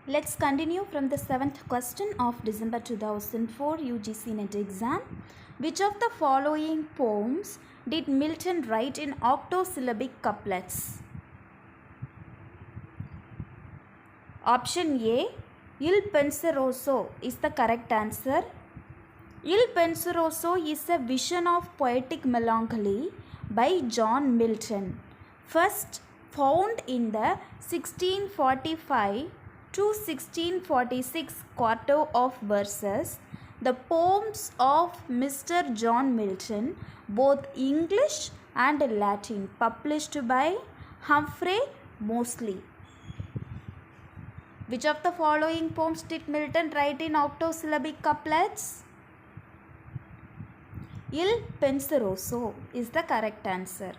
Let's continue from the 7th question of December 2004 UGC NET exam. Which of the following poems did Milton write in octosyllabic couplets? Option A, Il Penseroso is the correct answer. Il Penseroso is a vision of poetic melancholy by John Milton, first found in the 1645 to 1646 quarto of verses. The poems of Mr. John Milton, both English and Latin, published by Humphrey Moseley. Which of the following poems did Milton write in octosyllabic couplets? Il Penseroso is the correct answer.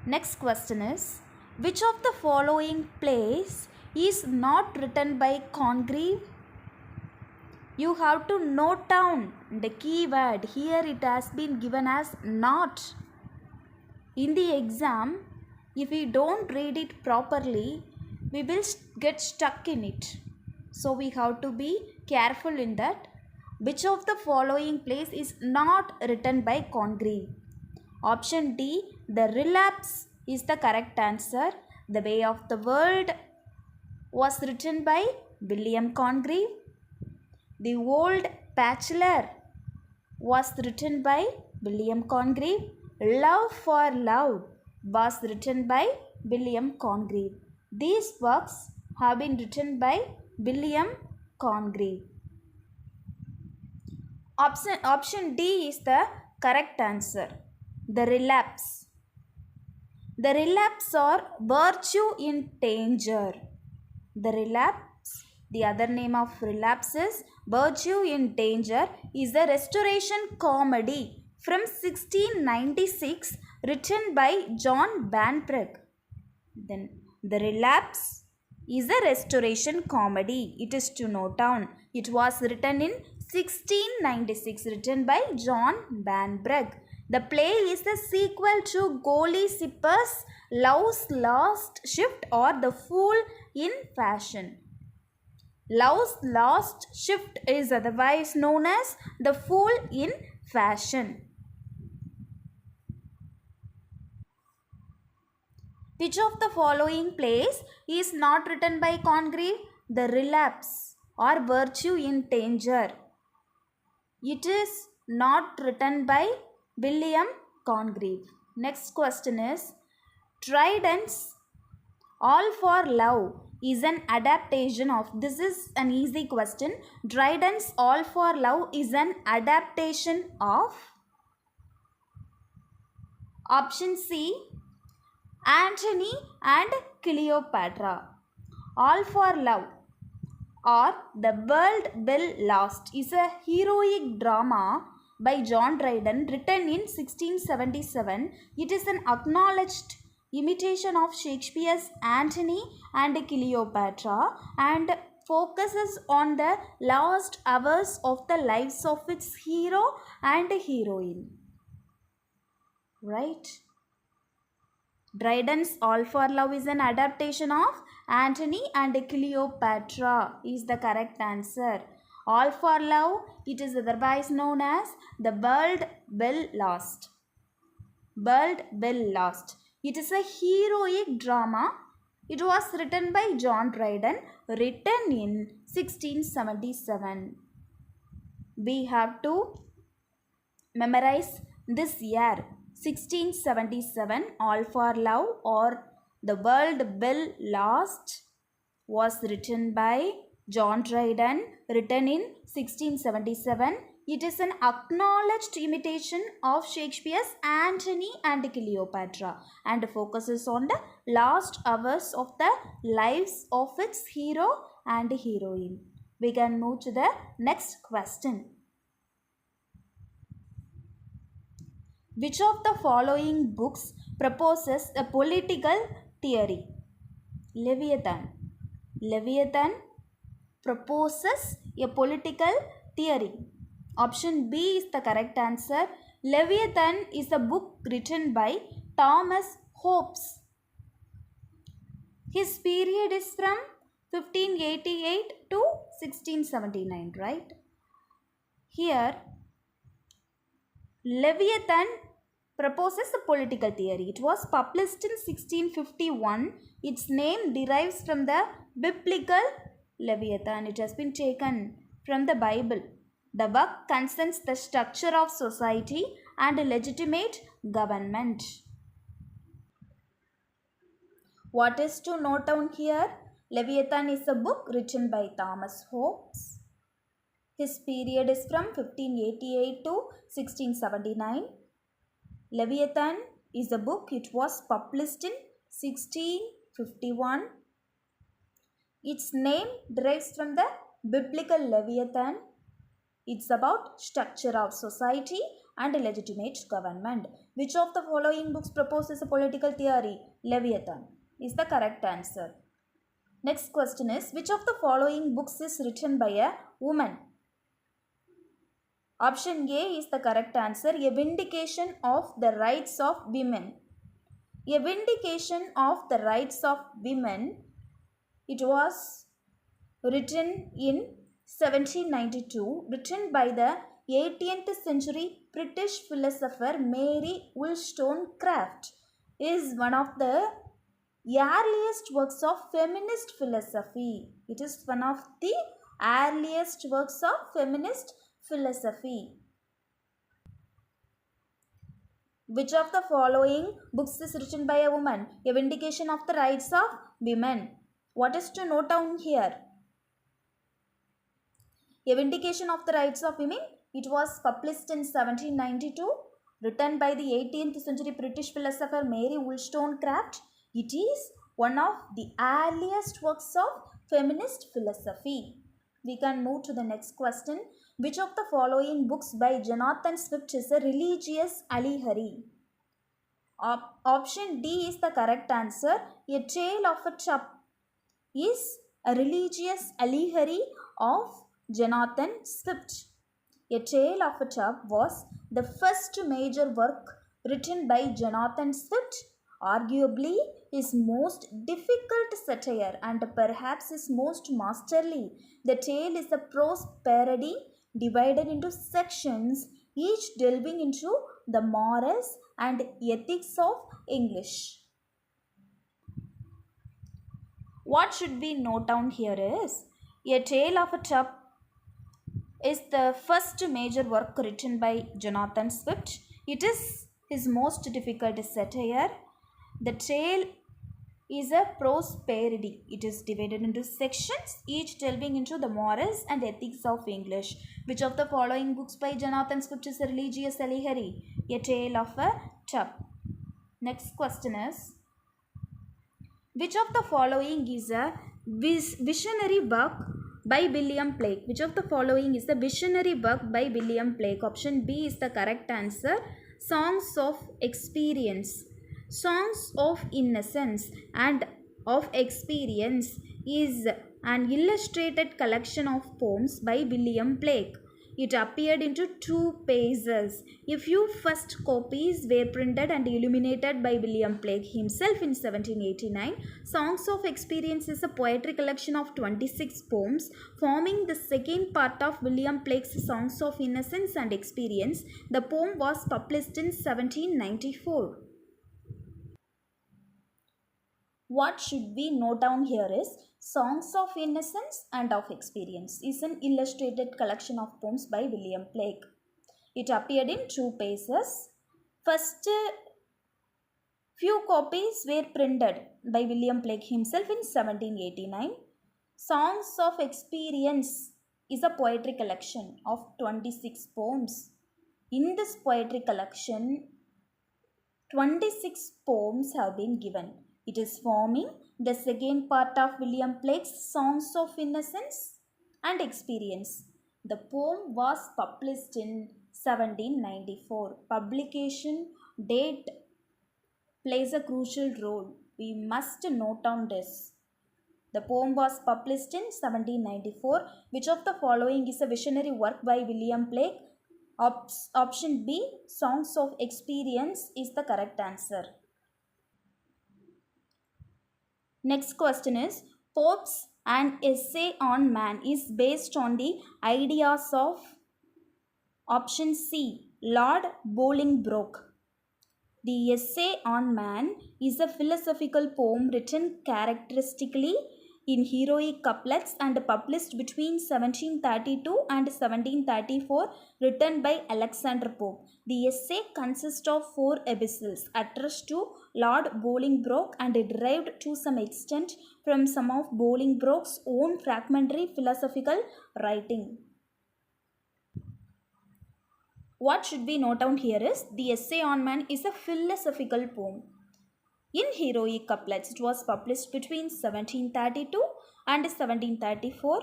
Next question is, which of the following plays is not written by Congreve? You have to note down the keyword. Here it has been given as not. In the exam, if we don't read it properly, we will get stuck in it. So we have to be careful in that. Which of the following plays is not written by Congreve? Option D, The Relapse is the correct answer. The Way of the World was written by William Congreve. The Old Bachelor was written by William Congreve. Love for Love was written by William Congreve. These works have been written by William Congreve. Option D is the correct answer. The Relapse. The Relapse or Virtue in Danger. The Relapse, the other name of Relapse is Virtue in Danger, is a restoration comedy from 1696 written by John Banbrigg. Then The Relapse is a restoration comedy. It is to note down. It was written in 1696, written by John Banbrigg. The play is the sequel to Golly Zipper's Love's Last Shift or The Fool in Fashion. Love's Last Shift is otherwise known as The Fool in Fashion. Which of the following plays is not written by Congreve? The Relapse or Virtue in Danger. It is not written by William Congreve. Next question is, Dryden's All for Love is an adaptation of, this is an easy question. Dryden's All for Love is an adaptation of option C, Antony and Cleopatra. All for Love or The World Will Last is a heroic drama by John Dryden written in 1677. It is an acknowledged imitation of Shakespeare's Antony and Cleopatra and focuses on the last hours of the lives of its hero and heroine. Right? Dryden's All for Love is an adaptation of Antony and Cleopatra is the correct answer. All for Love, it is otherwise known as The World Will Last. World Will Last. It is a heroic drama. It was written by John Dryden, written in 1677. We have to memorize this year. 1677, All for Love or The World Will Last was written by John Dryden, written in 1677. It is an acknowledged imitation of Shakespeare's Antony and Cleopatra and focuses on the last hours of the lives of its hero and heroine. We can move to the next question. Which of the following books proposes a political theory? Leviathan. Leviathan proposes a political theory. Option B is the correct answer. Leviathan is a book written by Thomas Hobbes. His period is from 1588 to 1679, right? Here, Leviathan proposes a political theory. It was published in 1651. Its name derives from the biblical Leviathan. It has been taken from the Bible. The work concerns the structure of society and legitimate government. What is to note down here? Leviathan is a book written by Thomas Hobbes. His period is from 1588 to 1679. Leviathan is a book. It was published in 1651. Its name derives from the biblical Leviathan. It's about structure of society and legitimate government. Which of the following books proposes a political theory? Leviathan is the correct answer. Next question is, which of the following books is written by a woman? Option A is the correct answer. A Vindication of the Rights of Women. A Vindication of the Rights of Women. It was written in 1792, written by the 18th century British philosopher Mary Wollstonecraft. Is one of the earliest works of feminist philosophy. It is one of the earliest works of feminist philosophy. Which of the following books is written by a woman? A Vindication of the Rights of Women. What is to note down here? A Vindication of the Rights of Women. It was published in 1792, written by the 18th century British philosopher Mary Wollstonecraft. It is one of the earliest works of feminist philosophy. We can move to the next question. Which of the following books by Jonathan Swift is a religious allegory? Option D is the correct answer. A Tale of a Tub is a religious allegory of Jonathan Swift. A Tale of a Tub was the first major work written by Jonathan Swift, arguably his most difficult satire and perhaps his most masterly. The tale is a prose parody divided into sections, each delving into the morals and ethics of English. What should we note down here is, A Tale of a Tub is the first major work written by Jonathan Swift. It is his most difficult satire. The tale is a prose parody. It is divided into sections, each delving into the morals and ethics of English. Which of the following books by Jonathan Swift is a religious allegory? A Tale of a Tub. Next question is, which of the following is a visionary work by William Blake? Which of the following is a visionary work by William Blake? Option B is the correct answer. Songs of Experience. Songs of Innocence and of Experience is an illustrated collection of poems by William Blake. It appeared into 2 pages. A few first copies were printed and illuminated by William Blake himself in 1789. Songs of Experience is a poetry collection of 26 poems, forming the second part of William Blake's Songs of Innocence and Experience. The poem was published in 1794. What should we note down here is, Songs of Innocence and of Experience is an illustrated collection of poems by William Blake. It appeared in 2 pages. First few copies were printed by William Blake himself in 1789. Songs of Experience is a poetry collection of 26 poems. In this poetry collection, 26 poems have been given. It is forming the second part of William Blake's Songs of Innocence and Experience. The poem was published in 1794. Publication date plays a crucial role. We must note down this. The poem was published in 1794. Which of the following is a visionary work by William Blake? Option B, Songs of Experience, is the correct answer. Next question is, popes An Essay on Man is based on the ideas of option C, Lord Bolingbroke. The Essay on Man is a philosophical poem written characteristically in heroic couplets and published between 1732 and 1734, written by Alexander Pope. The essay consists of four epistles addressed to Lord Bolingbroke and derived to some extent from some of Bolingbroke's own fragmentary philosophical writing. What should we note down here is the Essay on Man is a philosophical poem. In heroic couplets, it was published between 1732 and 1734,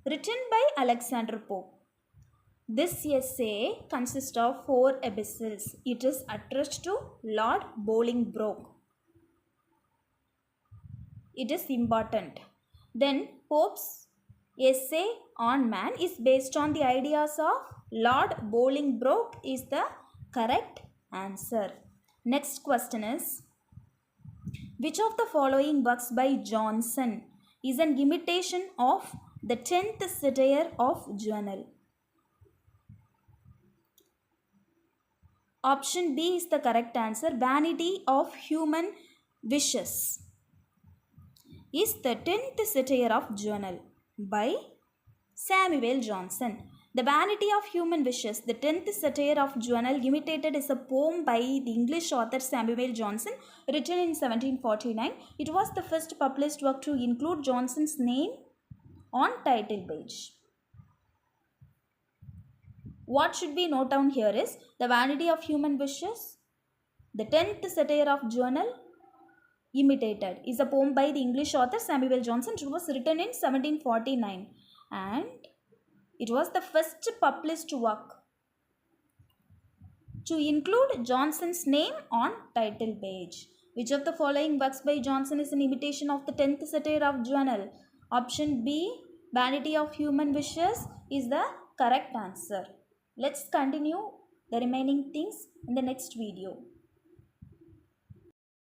written by Alexander Pope. This essay consists of four epistles. It is addressed to Lord Bolingbroke. It is important. Then Pope's Essay on Man is based on the ideas of Lord Bolingbroke is the correct answer. Next question is, which of the following works by Johnson is an imitation of the 10th satire of Journal? Option B is the correct answer. Vanity of Human Wishes is the 10th satire of Journal by Samuel Johnson. The Vanity of Human Wishes, the 10th satire of Journal, imitated is a poem by the English author Samuel Johnson, written in 1749. It was the first published work to include Johnson's name on title page. What should we note down here is the Vanity of Human Wishes, the 10th satire of Journal, imitated is a poem by the English author Samuel Johnson. It was written in 1749 and it was the first published work to include Johnson's name on title page. Which of the following works by Johnson is an imitation of the 10th satire of Journal? Option B, Vanity of Human Wishes, is the correct answer. Let's continue the remaining things in the next video.